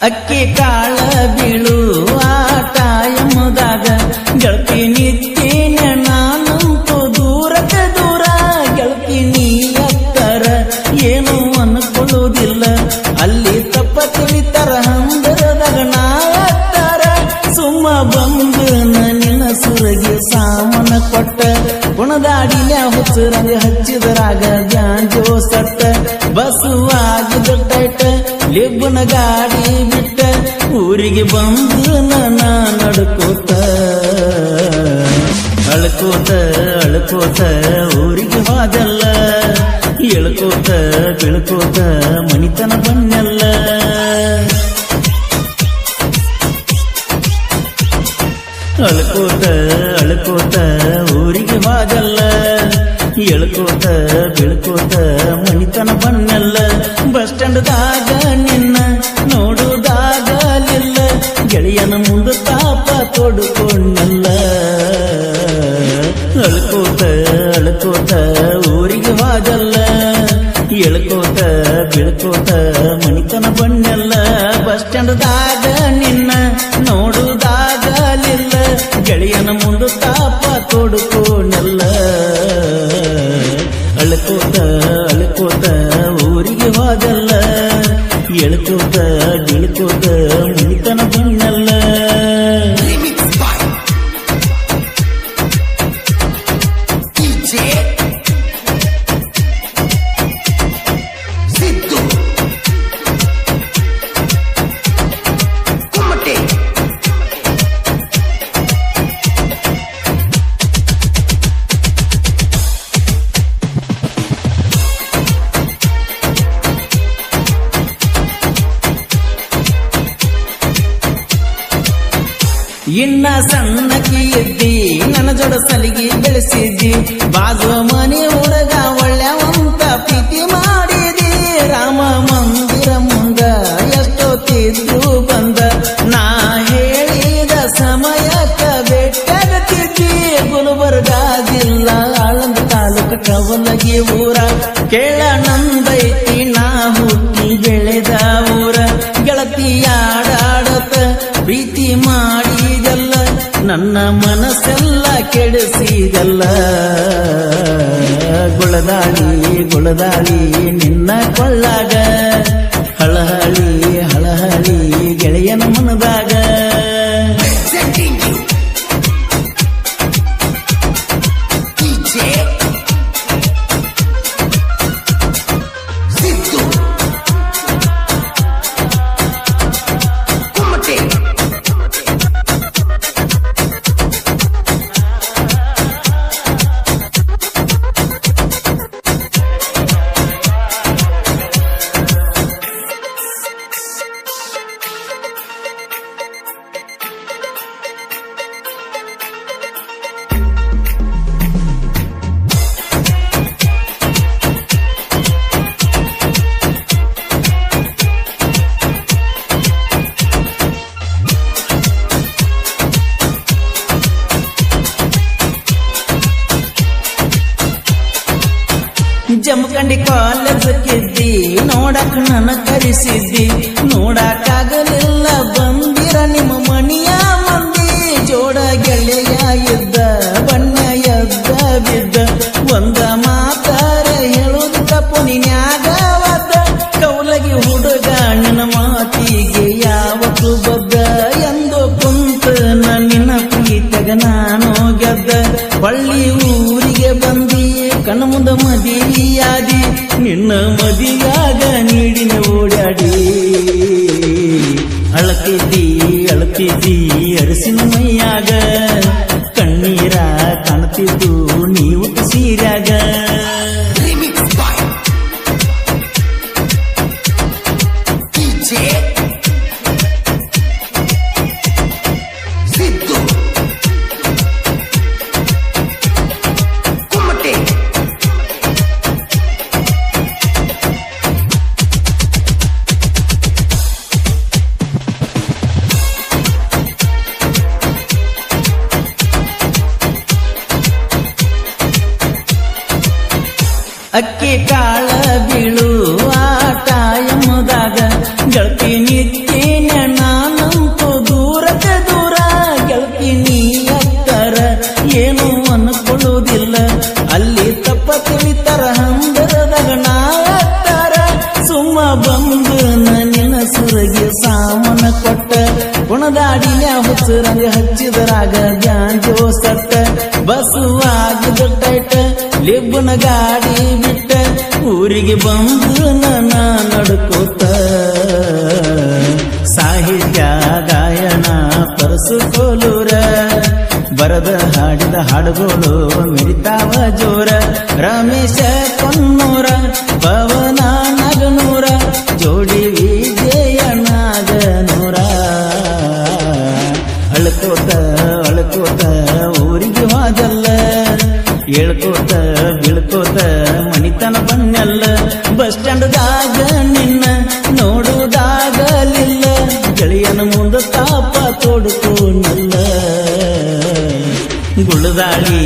ಅಕ್ಕಿ ಕಾಳ ಬೀಳು ಆಟ ಎಂಬುದಾಗ ಗೆಳತಿ ನಿತ್ಯನ ನಾನಂತೂ ದೂರಕ್ಕೆ ದೂರ ಗೆಳತಿ ನೀ ಅತ್ತರ ಏನು ಅನ್ಕೊಳ್ಳುವುದಿಲ್ಲ ಅಲ್ಲಿ ತಪ್ಪ ತಿಳಿತರ ಹಂದರದಾಗ ನಾ ಅತ್ತರ ಸುಮ್ಮ ಬಂದು ನಿನ್ನ ಸುರಗಿ ಸಾಮನ ಕೊಟ್ಟ ಗುಣದಾಡಿನ ಹುಚ್ಚರಂಗ ಹಚ್ಚಿದರಾಗ ಜಾಂಜೋ ಸಟ್ಟ ಬಸುವಾಗಿದ ಟೈಟ ಲಿಬ್ಬನ ಗಾಡಿ ಬಿಟ್ಟ ಊರಿಗೆ ಬಂದು ನಾ ನಡ್ಕೋತ ಅಳ್ಕೋತ ಅಳ್ಕೋತ ಊರಿಗೆ ಹೋದಲ್ಲ ಎಳ್ಕೋತ ಬೆಳ್ಕೋತ ಮನಿತನ ಬನ್ನೆಲ್ಲ ಅಳ್ಕೋತ ಅಳ್ಕೋತ ಊರಿಗೆ ಹೋದಲ್ಲ ಎಳ್ಕೋತ ಬೆಳ್ಕೋತ ಮನಿತನ ಬನ್ನೆಲ್ಲ ಬಸ್ ಸ್ಟ್ಯಾಂಡ್ದಾಗ ನಿನ್ನ ನೋಡುವುದಾಗಲಿಲ್ಲ ಗೆಳೆಯನ ಮುಂದೆ ತಾಪ ತೊಡುಕೊಂಡಲ್ಲ ಅಳ್ಕೋತ ಅಳ್ಕೋತ ಊರಿಗೆ ಹೋದಲ್ಲ ಎಳ್ಕೋತ ಬೆಳ್ಕೋತ ಮನಿತನ ಬನ್ನೆಲ್ಲ ಬಸ್ ಸ್ಟ್ಯಾಂಡ್ದಾಗ ನಿನ್ನ ನೋಡುವುದಾಗಲಿಲ್ಲ ಗೆಳೆಯನ ಮುಂದೆ ತಾಪ ತೊಡುಕೊಂಡಲ್ಲ ಅಳ್ಕೋತ ಅಳ್ಕೋತ ಊರಿಗೆ ಹೋದಲ್ಲ ಎಳ್ಕೋತ ಗಿಳ್ಕೋತ ಮನಿತನ ಬಣ್ಣಲ್ಲ ಇನ್ನ ಸಣ್ಣಕಿ ಇದ್ದಿ ನನ್ನ ಜೋಡ ಸಲಿಗೆ ಬೆಳೆಸಿದ್ದಿ ಬಾಜು ಮನೆ ಹುಡುಗ ಒಳ್ಳೆವಂತ ಪ್ರೀತಿ ಮಾಡಿದಿ ರಾಮ ಮಂದಿರ ಮುಂದ ಎಷ್ಟೊತ್ತಿದ್ರು ಬಂದ ನಾ ಹೇಳಿದ ಸಮಯಕ್ಕ ಬೆಟ್ಟಗತ್ತಿದ್ದಿ ಗುಲ್ಬರ್ಗ ಜಿಲ್ಲಾ ಆಳಂದ ತಾಲೂಕು ಕವಲಗಿ ಊರ ಕೇಳ ನಂದೈತಿ ನಾ ಹುಟ್ಟಿ ಬೆಳೆದ ಊರ ಗೆಳತಿಯಾಡಾಡತ ಪ್ರೀತಿ ಮಾಡಿದಲ್ಲ ನನ್ನ ಮನಸ್ಸೆಲ್ಲ ಕೆಡಿಸಿದಲ್ಲ ಗುಳದಾಳಿ ಗುಳದಾಳಿ ನಿನ್ನ ಕೊಳ್ಳಾಗ ಹಳಹಳಿ ಹಳಹಳಿ ಗೆಳೆಯನ ಮನದಾಗ ಜಮಖಂಡಿ ಕಾಲೇಜಕ್ಕಿದ್ದಿ ನೋಡಕ್ ನನ್ನ ಕರೆಸಿದ್ದಿ ನೋಡಕ್ಕಾಗಲಿಲ್ಲ ಬಂದಿರ ನಿಮ್ಮ ಮನಿಯ ಮಂದಿ ಜೋಡ ಗೆಳೆಯ ಇದ್ದ ಬಣ್ಣ ಎದ್ದ ಬಿದ್ದ ಒಂದ ಮಾತಾರ ಹೇಳುದು ತಪ್ಪು ನೀನ್ಯಾಗವದ್ದ ಕೌಲಗಿ ಹುಡುಗ ನಿನ್ನ ಮಾತಿಗೆ ಯಾವತ್ತು ಬದ್ದ ಎಂದು ಕುಂತ ನಿನ್ನ ಪ್ರೀತಗ ನಾನು ಗೆದ್ದ ಹೊಳ್ಳಿ ಊರಿಗೆ ಬಂದಿ ಕಣ್ಣ ಮುಂದ ಮದಿಯಾದಿ ನಿನ್ನ ಮದಿಯಾಗ ನೀಡಿನ ಓಡಾಡಿ ಅಳತಿದ್ದಿ ಅರಸಿನ ಮೈಯಾಗ ಕಣ್ಣೀರ ಕಾಣ್ತಿದ್ದು ನೀವು ಸೀರ್ಯಾಗ ಅಕ್ಕಿ ಕಾಳ ಬೀಳು ಆಟ ಎಂಬುದಾಗ ಗೆಳತಿ ನಿತ್ಯನ ದಾಡಿನ ಹುಚ್ಚರಂಗ ಹಚ್ಚಿದರಾಗ ಗಾಂಜೋ ಸಟ್ಟ ಬಸುವಾಗದ ಟೈಟ ಲಿಬ್ಬನ ಗಾಡಿ ಬಿಟ್ಟ ಊರಿಗೆ ಬಂದು ನನ್ನ ನಡ್ಕೋತ ಸಾಹಿತ್ಯ ಗಾಯನ ಪರಸು ಕೋಲೂರ ಬರದ ಹಾಡಿದ ಹಾಡುಗಳು ಮಿಡಿತಾವ ಜೋರ ರಮೇಶ ಕೊನ್ನೂರ ಪವನ ನಗನೂರ ಜೋಡಿ ವಿಜಯ ನಾಗನೂರ ಅಳ್ಕೋತ ಅಳ್ಕೋತ ಊರಿಗೆ ಹೋದಲ್ಲ ಹೇಳ್ಕೋತ ಬೀಳ್ಕೋತ ಮನಿತನ ಬನ್ನಲ್ಲ ಬಸ್ ಸ್ಟ್ಯಾಂಡ್ದಾಗ ನಿನ್ನ ನೋಡುವುದಾಗಲಿಲ್ಲ ಗೆಳೆಯನ ಮುಂದ ತಾಪ ತೋಡುಕೋನಲ್ಲ ಗುಳದಾಳಿ